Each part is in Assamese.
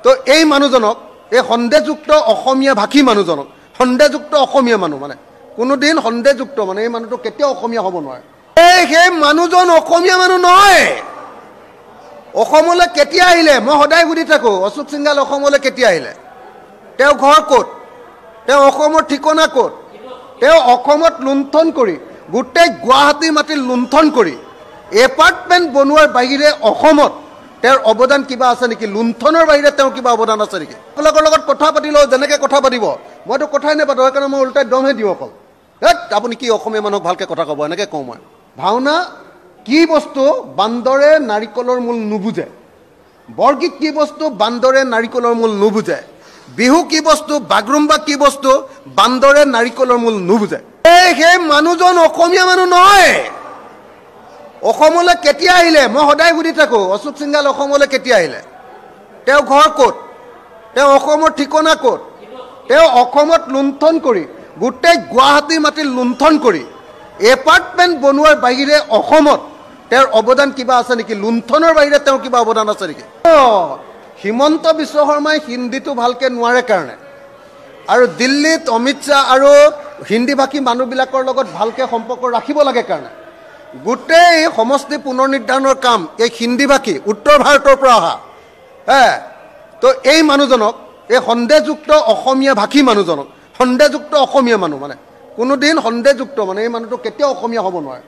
তো এই মানুহজনক এই সন্দেহযুক্ত অসমীয়া ভাষী মানুহজনক সন্দেহযুক্ত অসমীয়া মানুহ মানে কোনোদিন সন্দেহযুক্ত মানে এই মানুহটো কেতিয়াও অসমীয়া হ'ব নোৱাৰে। সেই মানুহজন অসমীয়া মানুহ নহয়। অসমলৈ কেতিয়া আহিলে মই সদায় সুধি থাকোঁ, অশোক সিংঘাল অসমলৈ কেতিয়া আহিলে, তেওঁ ঘৰ ক'ত, তেওঁ অসমৰ ঠিকনা ক'ত, তেওঁ অসমত লুণ্ঠন কৰি গোটেই গুৱাহাটী মাটি লুণ্ঠন কৰি এপাৰ্টমেণ্ট বনোৱাৰ বাহিৰে অসমত তেওঁৰ অৱদান কিবা আছে নেকি? লুণ্ঠনৰ বাহিৰে তেওঁৰ কিবা অৱদান আছে নেকি? আপোনালোকৰ লগত কথা পাতিলেও যেনেকৈ কথা পাতিব মইতো কথাই নাপাতো, সেইকাৰণে মই ওলোটাই দমহে দিওঁ অকল। আপুনি কি অসমীয়া মানুহক ভালকৈ কথা ক'ব এনেকৈ কওঁ মই। ভাওনা কি বস্তু বান্দৰে নাৰিকলৰ মূল নুবুজে, বৰগীত কি বস্তু বান্দৰে নাৰিকলৰ মূল নুবুজে, বিহু কি বস্তু বাগৰুম্বা কি বস্তু বান্দৰে নাৰিকলৰ মূল নুবুজে। সেই মানুহজন অসমীয়া মানুহ নহয়। অসমলৈ কেতিয়া আহিলে মই সদায় সুধি থাকোঁ, অশোক সিংঘাল অসমলৈ কেতিয়া আহিলে, তেওঁ ঘৰ ক'ত, তেওঁ অসমৰ ঠিকনা ক'ত, তেওঁ অসমত লুণ্ঠন কৰি গোটেই গুৱাহাটী মাটি লুণ্ঠন কৰি এপাৰ্টমেণ্ট বনোৱাৰ বাহিৰে অসমত তেওঁৰ অৱদান কিবা আছে নেকি? লুণ্ঠনৰ বাহিৰে তেওঁৰ কিবা অৱদান আছে নেকি? হিমন্ত বিশ্ব শৰ্মাই হিন্দীটো ভালকৈ নোৱাৰে কাৰণে আৰু দিল্লীত অমিত শ্বাহ আৰু হিন্দী ভাষী মানুহবিলাকৰ লগত ভালকৈ সম্পৰ্ক ৰাখিব লাগে কাৰণে গোটেই সমষ্টি পুনৰ নিৰ্ধাৰণৰ কাম এই হিন্দী ভাষী উত্তৰ ভাৰতৰ পৰা অহা তো এই মানুহজনক এই সন্দেহযুক্ত অসমীয়া ভাষী মানুহজনক সন্দেহযুক্ত অসমীয়া মানুহ মানে কোনোদিন সন্দেহযুক্ত মানে এই মানুহটো কেতিয়াও অসমীয়া হ'ব নোৱাৰে।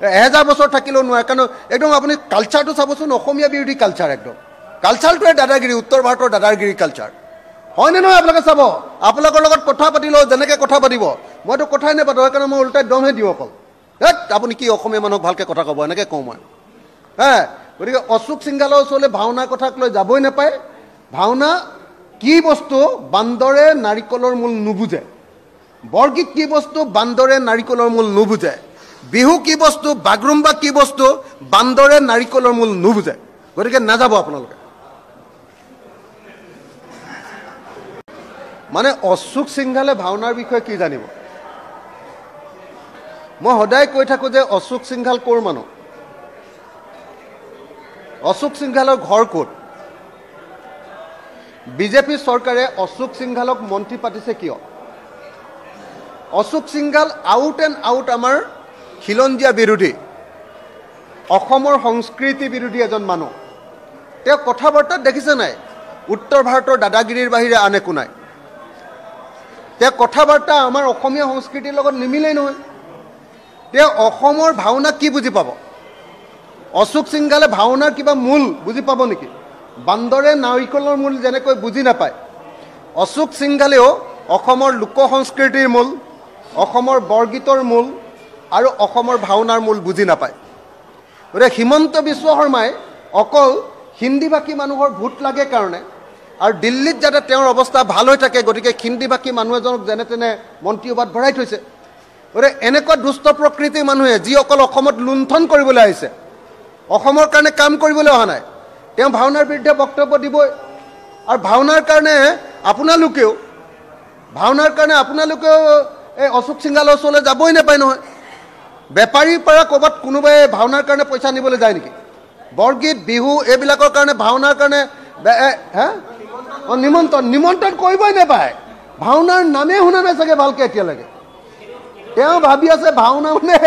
1000 বছৰ থাকিলেও নোৱাৰে, কাৰণ একদম আপুনি কালচাৰটো চাবচোন, অসমীয়া বিৰোধী কালচাৰ, একদম কালচাৰটোৱে দাদাগিৰি, উত্তৰ ভাৰতৰ দাদাগিৰি কালচাৰ হয়নে নহয়? আপোনালোকে চাব, আপোনালোকৰ লগত কথা পাতিলেও যেনেকৈ কথা পাতিব মইতো কথাই নাপাতো, সেইকাৰণে মই ওলোটাই দমহে দিওঁ অকল। আপুনি কি অসমীয়া মানুহক ভালকৈ কথা ক'ব এনেকৈ কওঁ মই। গতিকে অশোক সিংঘালৰ ওচৰলৈ ভাওনাৰ কথাক লৈ যাবই নাপায়। ভাওনা কি বস্তু বান্দৰে নাৰিকলৰ মূল নুবুজে, বৰগীত কি বস্তু বান্দৰে নাৰিকলৰ মূল নুবুজে, বিহু কি বস্তু বাগৰুম্বা কি বস্তু বান্দৰে নাৰিকলৰ মূল নুবুজে। গতিকে নাযাব আপোনালোকে। মানে অশোক সিংঘালে ভাওনাৰ বিষয়ে কি জানিব? মই সদায় কৈ থাকোঁ যে অশোক সিংঘাল ক'ৰ মানুহ, অশোক সিংঘালৰ ঘৰ ক'ত, বিজেপি চৰকাৰে অশোক সিংঘালক মন্ত্ৰী পাতিছে কিয়? Ashok Singhal out and out আমাৰ খিলঞ্জীয়া বিৰোধী, অসমৰ সংস্কৃতি বিৰোধী এজন মানুহ। তেওঁ কথা বাৰ্তাত দেখিছে নাই উত্তৰ ভাৰতৰ দাদাগিৰিৰ বাহিৰে আন একো নাই। তেওঁ কথা বাৰ্তা আমাৰ অসমীয়া সংস্কৃতিৰ লগত নিমিলেই নহয়। তেওঁ অসমৰ ভাওনা কি বুজি পাব? অশোক সিংঘালে ভাওনাৰ কিবা মূল বুজি পাব নেকি? বান্দৰে নাৰিকলৰ মূল যেনেকৈ বুজি নাপায়, অশোক সিংঘালেও অসমৰ লোক সংস্কৃতিৰ মূল, অসমৰ বৰগীতৰ মূল আৰু অসমৰ ভাওনাৰ মূল বুজি নাপায়। গতিকে হিমন্ত বিশ্ব শৰ্মাই অকল হিন্দী ভাষী মানুহৰ ভোট লাগে কাৰণে আৰু দিল্লীত যাতে তেওঁৰ অৱস্থা ভাল হৈ থাকে গতিকে হিন্দী ভাষী মানুহ এজনক যেনে তেনে মন্ত্ৰী পদত ভৰাই থৈছে। গতিকে এনেকুৱা দুষ্ট প্ৰকৃতিৰ মানুহে যি অকল অসমত লুণ্ঠন কৰিবলৈ আহিছে, অসমৰ কাৰণে কাম কৰিবলৈ অহা নাই, তেওঁ ভাওনাৰ বিৰুদ্ধে বক্তব্য দিবই। আৰু ভাওনাৰ কাৰণে আপোনালোকেও এই অশোক সিংঘালৰ ওচৰলৈ যাবই নাপায় নহয়। বেপাৰীৰ পৰা ক'ৰবাত কোনোবাই ভাওনাৰ কাৰণে পইচা নিবলৈ যায় নেকি? বৰগীত বিহু এইবিলাকৰ কাৰণে ভাওনাৰ কাৰণে নিমন্ত্ৰণ কৰিবই নাপায়। ভাওনাৰ নামেই শুনা নাই চাগে ভালকৈ এতিয়ালৈকে। তেওঁ ভাবি আছে ভাওনা মানে